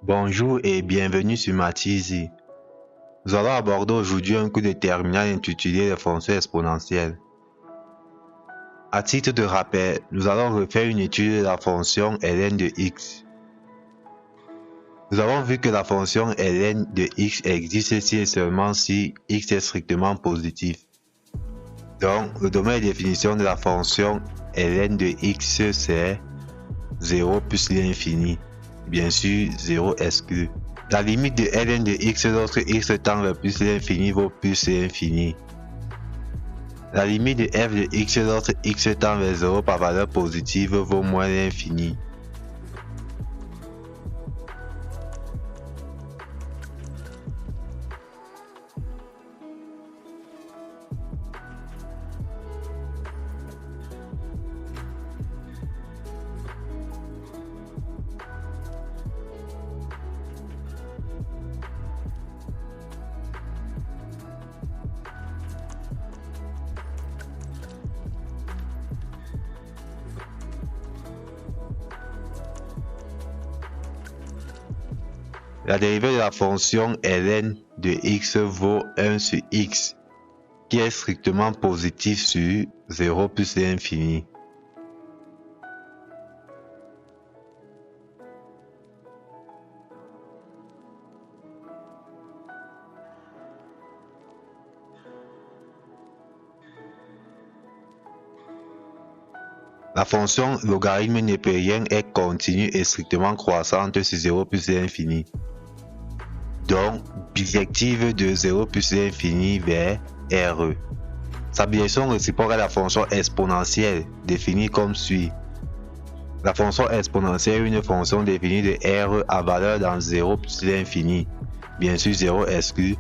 Bonjour et bienvenue sur Matizi. Nous allons aborder aujourd'hui un cours de terminale intitulé les fonctions exponentielles. À titre de rappel, nous allons refaire une étude de la fonction ln de x. Nous avons vu que la fonction ln de x existe si et seulement si x est strictement positif. Donc, le domaine de définition de la fonction ln de x c'est 0 plus l'infini. Bien sûr, 0 exclu. La limite de ln de x lorsque x tend vers plus l'infini vaut plus l'infini. La limite de f de x lorsque x tend vers 0 par valeur positive vaut moins l'infini. La dérivée de la fonction ln de x vaut 1 sur x, qui est strictement positif sur 0 plus l'infini. La fonction logarithme népérien est continue et strictement croissante sur 0 plus l'infini. Donc, bijective de 0 plus l'infini vers RE. Sa bijection réciproque est la fonction exponentielle, définie comme suit. La fonction exponentielle est une fonction définie de R à valeur dans 0 plus l'infini, bien sûr 0 exclu,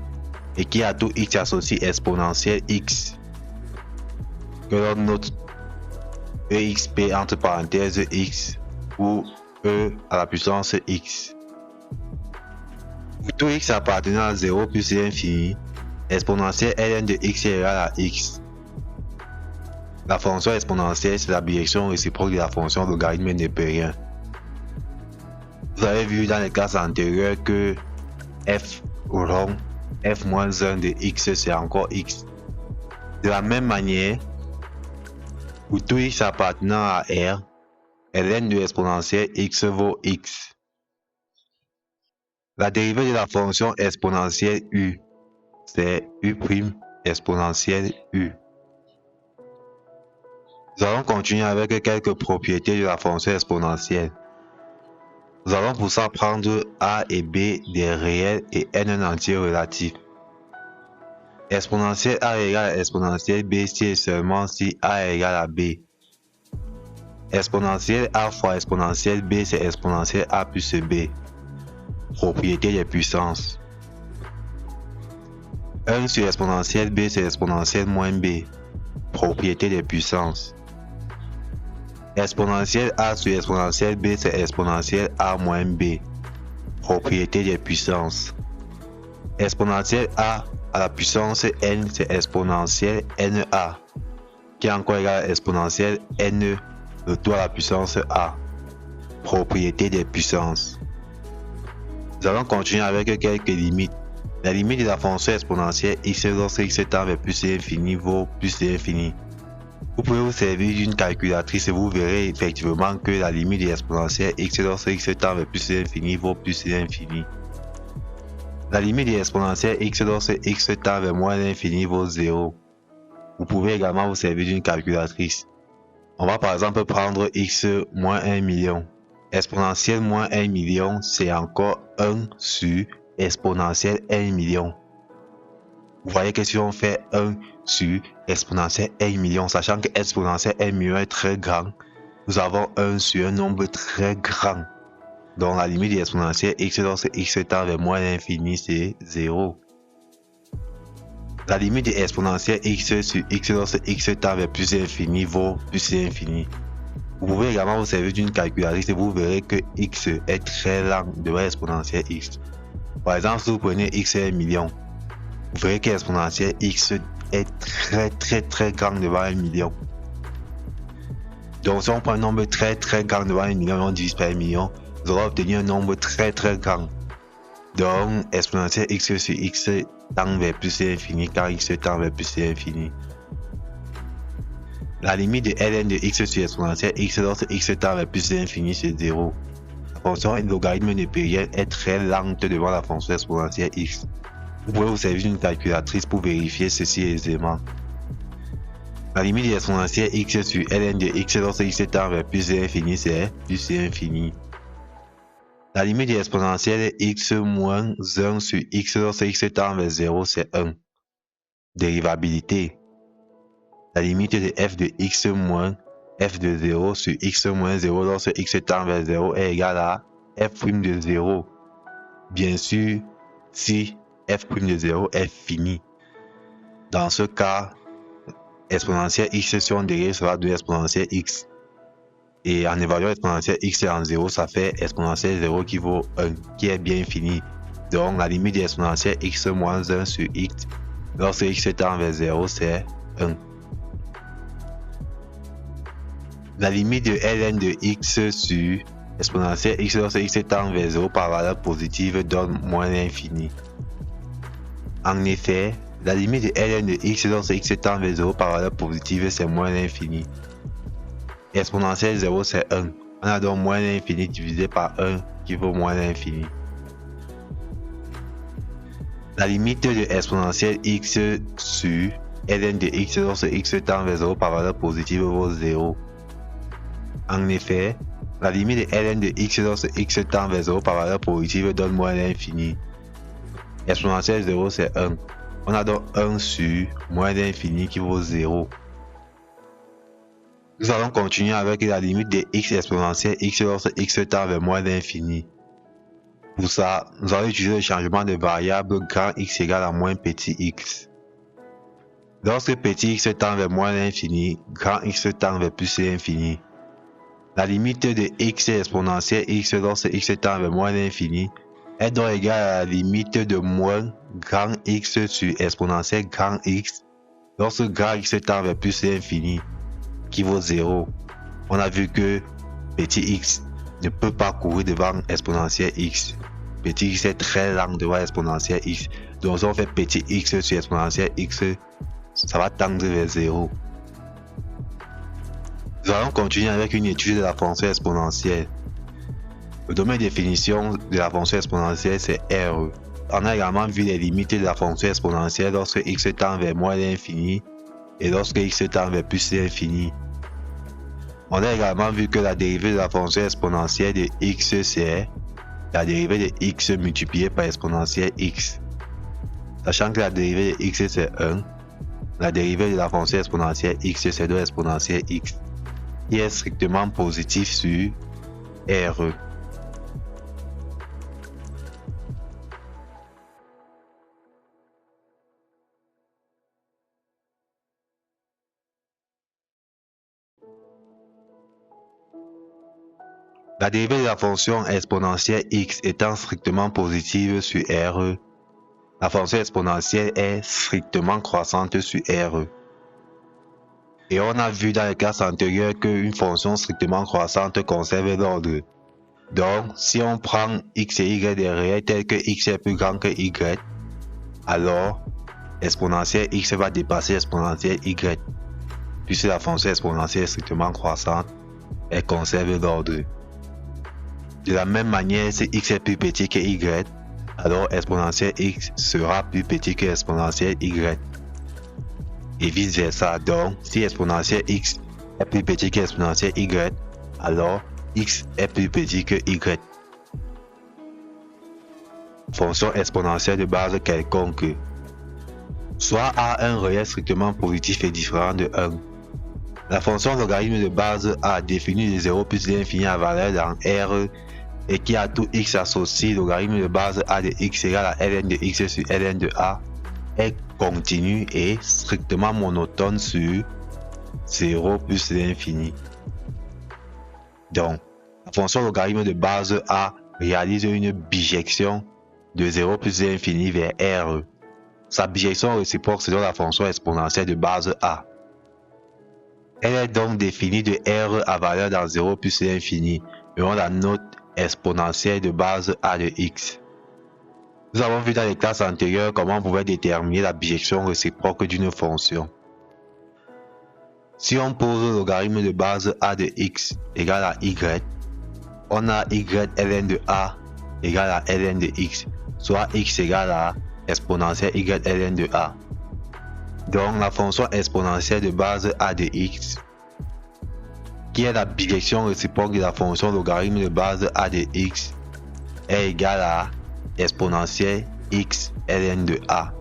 et qui à tout x associe exponentielle x, que l'on note exp entre parenthèses x ou e à la puissance x. Pour tout x appartenant à 0 plus l'infini, exponentielle ln de x est égale à x. La fonction exponentielle, c'est la bijection réciproque de la fonction logarithme népérien. Vous avez vu dans les classes antérieures que f rond f-1 de x, c'est encore x. De la même manière, pour tout x appartenant à R, ln de l'exponentielle x vaut x. La dérivée de la fonction exponentielle u, c'est u' exponentielle u. Nous allons continuer avec quelques propriétés de la fonction exponentielle. Nous allons pour ça prendre a et b des réels et n un entier relatif. Exponentielle a égale à exponentielle b si et seulement si a égale à b. Exponentielle a fois exponentielle b, c'est exponentielle a plus b. Propriété des puissances. 1 sur exponentielle b, c'est exponentielle moins b. Propriété des puissances. Exponentielle a sur exponentielle b, c'est exponentielle a moins b. Propriété des puissances. Exponentielle a à la puissance n, c'est exponentielle na, qui est encore égal à exponentielle n, le tout à la puissance a. Propriété des puissances. Nous allons continuer avec quelques limites. La limite de la fonction exponentielle x lorsque x tend vers plus l'infini vaut plus l'infini. Vous pouvez vous servir d'une calculatrice et vous verrez effectivement que la limite de l'exponentielle x lorsque x tend vers plus l'infini vaut plus l'infini. La limite de l'exponentielle x lorsque x tend vers moins l'infini vaut 0. Vous pouvez également vous servir d'une calculatrice. On va par exemple prendre x moins 1 million. Exponentielle moins 1 million, c'est encore 1 sur exponentielle 1 million. Vous voyez que si on fait 1 sur exponentielle 1 million, sachant que exponentielle 1 million est très grand, nous avons 1 sur un nombre très grand. Donc la limite de l'exponentielle x lorsque x tend vers moins l'infini, c'est 0. La limite de l'exponentielle x sur x lorsque x tend vers plus l'infini vaut plus l'infini. Vous pouvez également vous servir d'une calculatrice et vous verrez que x est très lent devant l'exponentielle x. Par exemple, si vous prenez x est 1 million, vous verrez que l'exponentielle x est très grand devant 1 million. Donc si on prend un nombre très grand devant 1 million et on divise par 1 million, nous allons obtenir un nombre très grand. Donc, exponentielle x sur x tend vers plus l'infini quand x tend vers plus l'infini. La limite de ln de x sur exponentielle x lorsque x tend vers plus l'infini, c'est 0. La fonction logarithme népérienne est très lente devant la fonction exponentielle x. Vous pouvez vous servir d'une calculatrice pour vérifier ceci aisément. La limite de l'exponentielle x sur ln de x lorsque x tend vers plus l'infini, c'est plus l'infini. La limite de l'exponentielle x moins 1 sur x lorsque x tend vers 0, c'est 1. Dérivabilité. La limite de f de x moins f de 0 sur x moins 0 lorsque x tend vers 0 est égale à f' de 0. Bien sûr, si f' de 0 est fini. Dans ce cas, exponentielle x si on dérive sera de exponentielle x. Et en évaluant exponentielle x en 0, ça fait exponentielle 0 qui vaut 1, qui est bien fini. Donc la limite de exponentielle x moins 1 sur x lorsque x tend vers 0, c'est 1. La limite de ln de x sur exponentielle x lorsque x tend vers 0 par valeur positive donne moins l'infini. En effet, la limite de ln de x lorsque x tend vers 0 par valeur positive, c'est moins l'infini. Exponentielle 0, c'est 1. On a donc moins l'infini divisé par 1 qui vaut moins l'infini. La limite de exponentielle x sur ln de x lorsque x tend vers 0 par valeur positive vaut 0. En effet, la limite de ln de x lorsque x tend vers 0 par valeur positive donne moins l'infini. Exponentielle 0, c'est 1. On a donc 1 sur moins l'infini qui vaut 0. Nous allons continuer avec la limite de x exponentielle x lorsque x tend vers moins l'infini. Pour ça, nous allons utiliser le changement de variable grand x égale à moins petit x. Lorsque petit x tend vers moins l'infini, grand x tend vers plus l'infini. La limite de x exponentielle x lorsque x tend vers moins l'infini est donc égale à la limite de moins grand x sur exponentielle grand x lorsque grand x tend vers plus l'infini, qui vaut 0. On a vu que petit x ne peut pas courir devant exponentielle x. Petit x est très lent devant exponentielle x. Donc si on fait petit x sur exponentielle x, ça va tendre vers 0. Nous allons continuer avec une étude de la fonction exponentielle. Le domaine de définition de la fonction exponentielle, c'est R. On a également vu les limites de la fonction exponentielle lorsque x tend vers moins l'infini et lorsque x tend vers plus l'infini. On a également vu que la dérivée de la fonction exponentielle de x, c'est la dérivée de x multipliée par exponentielle x. Sachant que la dérivée de x, c'est 1, la dérivée de la fonction exponentielle x, c'est 2 exponentielle x, qui est strictement positif sur R. La dérivée de la fonction exponentielle x étant strictement positive sur R, la fonction exponentielle est strictement croissante sur R. Et on a vu dans les cas antérieurs qu'une fonction strictement croissante conserve l'ordre. Donc, si on prend x et y des réels tels que x est plus grand que y, alors exponentielle x va dépasser exponentielle y. Puisque la fonction exponentielle est strictement croissante, elle conserve l'ordre. De la même manière, si x est plus petit que y, alors exponentielle x sera plus petit que exponentielle y. Et vice versa. Donc, si exponentielle x est plus petit que exponentielle y, alors x est plus petit que y. Fonction exponentielle de base quelconque. Soit a un réel strictement positif et différent de 1. La fonction logarithme de base a définie de 0 plus l'infini à valeur dans R et qui a tout x associé, logarithme de base a de x égale à ln de x sur ln de a est continue et strictement monotone sur 0 plus l'infini. Donc, la fonction logarithme de base a réalise une bijection de 0 plus l'infini vers R. Sa bijection réciproque selon la fonction exponentielle de base a. Elle est donc définie de R à valeur dans 0 plus l'infini et on la note exponentielle de base a de x. Nous avons vu dans les classes antérieures comment on pouvait déterminer la bijection réciproque d'une fonction. Si on pose le logarithme de base a de x égale à y, on a y ln de a égale à ln de x, soit x égale à exponentielle y ln de a. Donc la fonction exponentielle de base a de x, qui est la bijection réciproque de la fonction logarithme de base a de x, est égale à exponentielle x ln de a.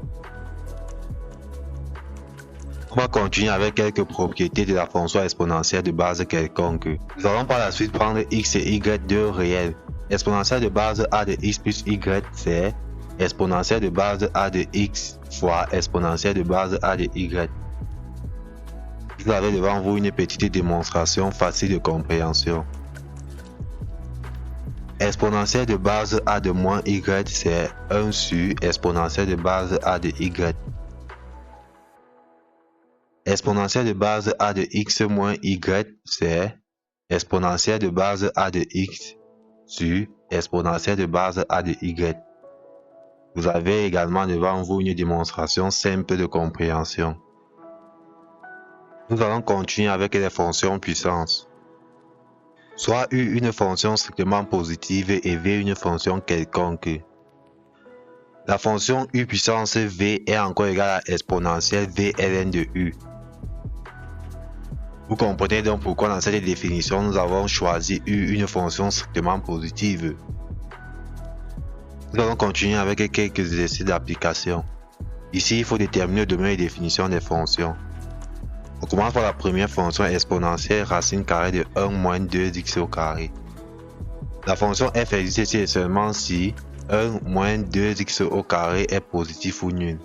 On va continuer avec quelques propriétés de la fonction exponentielle de base quelconque. Nous allons par la suite prendre x et y deux réels. Exponentielle de base a de x plus y, c'est exponentielle de base a de x fois exponentielle de base a de y. Vous avez devant vous une petite démonstration facile de compréhension. Exponentielle de base a de moins y, c'est 1 sur exponentielle de base a de y. Exponentielle de base a de x moins y, c'est exponentielle de base a de x sur exponentielle de base a de y. Vous avez également devant vous une démonstration simple de compréhension. Nous allons continuer avec les fonctions puissance. Soit U une fonction strictement positive et V une fonction quelconque. La fonction U puissance V est encore égale à exponentielle V ln de U. Vous comprenez donc pourquoi dans cette définition nous avons choisi U une fonction strictement positive. Nous allons continuer avec quelques exercices d'application. Ici, il faut déterminer le domaine de définition des fonctions. On commence par la première fonction exponentielle racine carrée de 1 moins 2x au carré. La fonction f existe si et seulement si 1 moins 2x au carré est positif ou nul.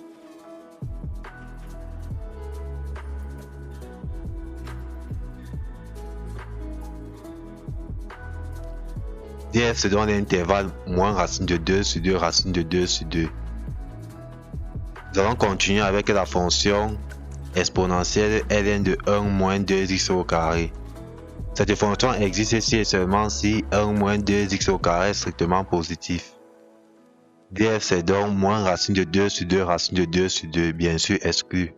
df se donne l'intervalle moins racine de 2 sur 2 racine de 2 sur 2. Nous allons continuer avec la fonction exponentielle ln de 1 moins 2x au carré. Cette fonction existe si et seulement si 1 moins 2x au carré est strictement positif. df c'est donc moins racine de 2 sur 2 racine de 2 sur 2, bien sûr exclu.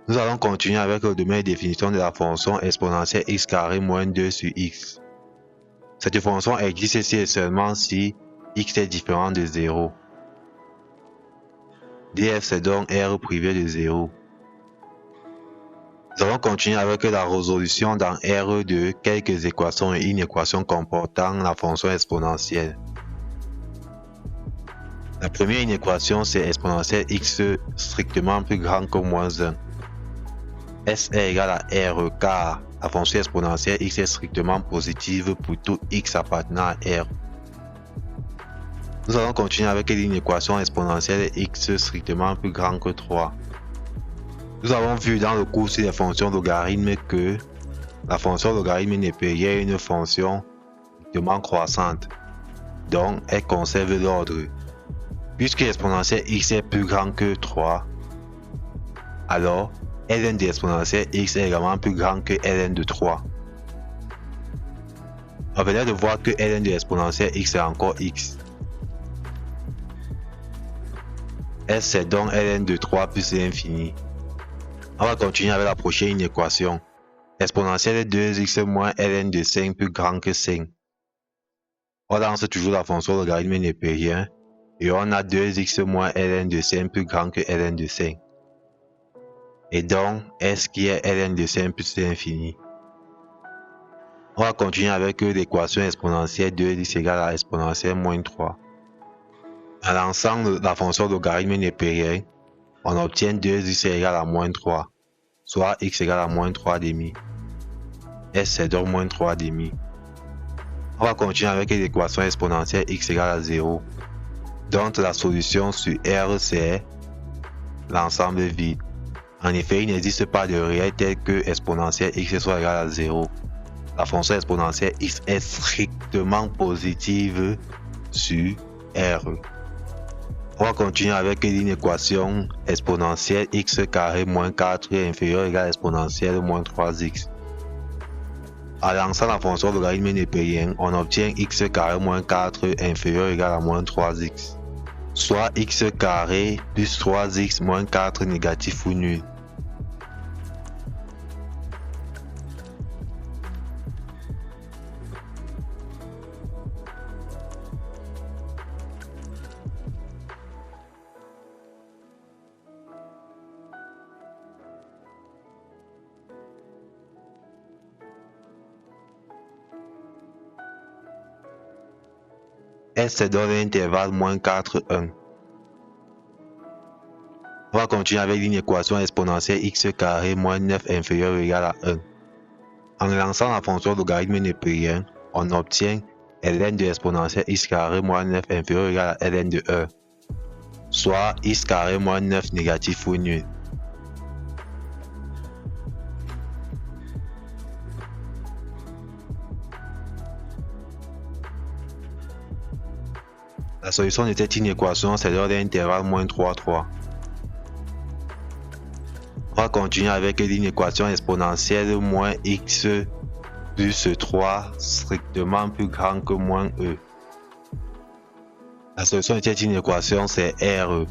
Nous allons continuer avec le domaine de définition de la fonction exponentielle x carré moins 2 sur x. Cette fonction existe si et seulement si x est différent de 0. df c'est donc r privé de 0. Nous allons continuer avec la résolution dans R de quelques équations et une équation comportant la fonction exponentielle. La première inéquation, c'est exponentielle x strictement plus grand que moins 1. S est égal à R car la fonction exponentielle x est strictement positive pour tout x appartenant à R. Nous allons continuer avec l'inéquation exponentielle x strictement plus grand que 3. Nous avons vu dans le cours sur les fonctions logarithmes que la fonction logarithme n'est pas une fonction strictement croissante, donc elle conserve l'ordre. Puisque l'exponentielle x est plus grand que 3, alors ln de l'exponentielle x est également plus grand que ln de 3. On vient de voir que ln de l'exponentielle x est encore x. S c'est donc ln de 3 plus l'infini. On va continuer avec la prochaine équation. Exponentielle 2x moins ln de 5 plus grand que 5. On lance toujours la fonction logarithme népérien et on a 2x moins ln de 5 plus grand que ln de 5. Et donc, S qui est ln de 5 plus l'infini. On va continuer avec l'équation exponentielle 2x égale à exponentielle moins 3. En lançant la fonction logarithme népérien, on obtient 2x égale à moins 3, soit x égale à moins 3 demi. S c'est donc moins 3 demi. On va continuer avec l'équation exponentielle x égale à 0. Donc la solution sur R c'est l'ensemble vide. En effet, il n'existe pas de réel tel que exponentielle x soit égale à 0. La fonction exponentielle x est strictement positive sur R. On va continuer avec une équation exponentielle x carré moins 4 est inférieur ou égal à exponentielle moins 3x. En lançant la fonction logarithme népérien, on obtient x carré moins 4 inférieur ou égal à moins 3x. Soit x carré plus 3x moins 4 négatif ou nul. S se donne l'intervalle moins 4, 1. On va continuer avec une équation exponentielle x carré moins 9 inférieur ou égal à 1. En lançant la fonction logarithme népérien, on obtient ln de exponentielle x carré moins 9 inférieur ou égal à ln de 1, soit x carré moins 9 négatif ou nul. La solution de cette inéquation, c'est l'ordre d'intervalle moins 3, 3. On va continuer avec l'inéquation exponentielle moins x plus 3 strictement plus grand que moins e. La solution de cette inéquation, c'est RE.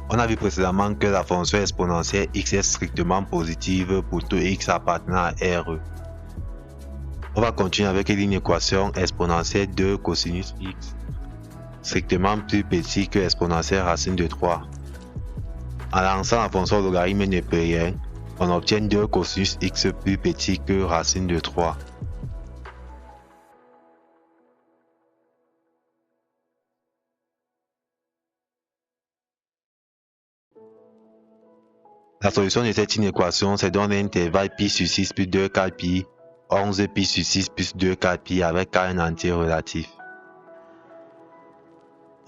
On a vu précédemment que la fonction exponentielle x est strictement positive pour tout x appartenant à RE. On va continuer avec l'inéquation exponentielle 2 cosinus x strictement plus petit que exponentielle racine de 3. En lançant la fonction logarithme népérien, on obtient 2 cosinus x plus petit que racine de 3. La solution de cette inéquation, c'est dans l'intervalle pi sur 6 plus 2 4 pi, 11 pi sur 6 plus 2 4 pi avec k un entier relatif.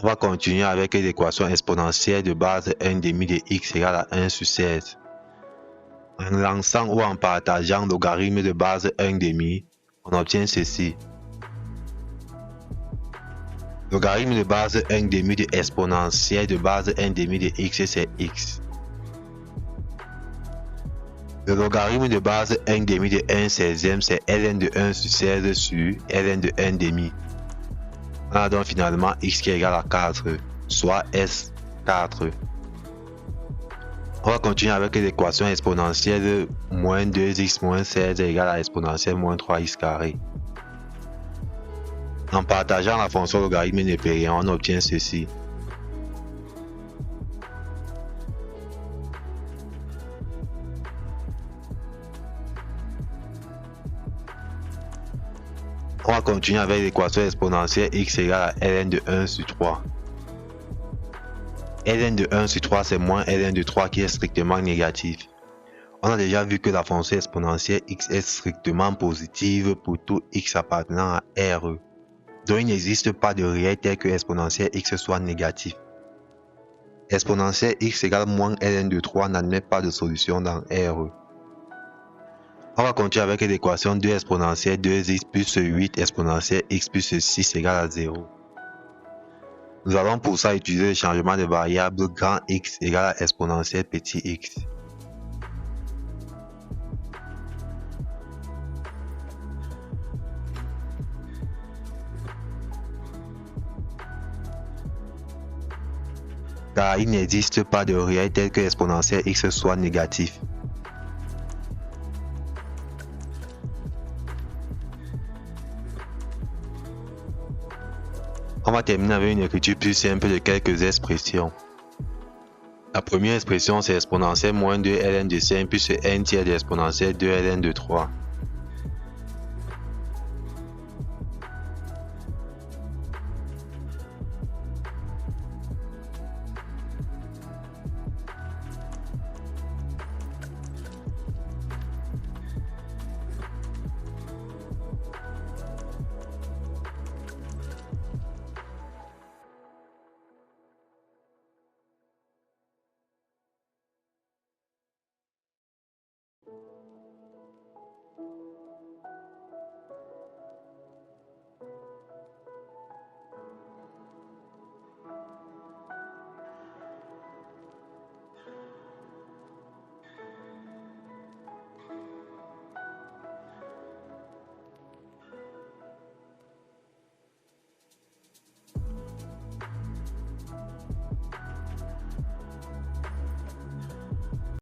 On va continuer avec l'équation exponentielle de base 1 demi de x égale à 1 sur 16. En lançant ou en partageant le logarithme de base 1 demi, on obtient ceci. Le logarithme de base 1 demi de exponentielle de base 1 demi de x, c'est x. Le logarithme de base 1 demi de 1 16e, c'est ln de 1 sur 16 sur ln de 1 demi. On a donc finalement x qui est égal à 4, soit S4. On va continuer avec l'équation exponentielle moins 2x moins 16 égale à exponentielle moins 3x carré. En partageant la fonction logarithme népérien, on obtient ceci. On va continuer avec l'équation exponentielle x égale à ln de 1 sur 3. Ln de 1 sur 3, c'est moins ln de 3 qui est strictement négatif. On a déjà vu que la fonction exponentielle x est strictement positive pour tout x appartenant à RE. Donc il n'existe pas de réel tel que exponentielle x soit négatif. Exponentielle x égale moins ln de 3 n'admet pas de solution dans RE. On va continuer avec l'équation 2 exponentielle 2x plus 8 exponentielle x plus 6 égale à 0. Nous allons pour ça utiliser le changement de variable grand X égale à exponentielle petit x. Car il n'existe pas de réel tel que exponentielle x soit négatif. On va terminer avec une écriture plus simple de quelques expressions. La première expression, c'est exponentielle moins 2 ln de 5 plus n tiers de exponentielle 2 ln de 3.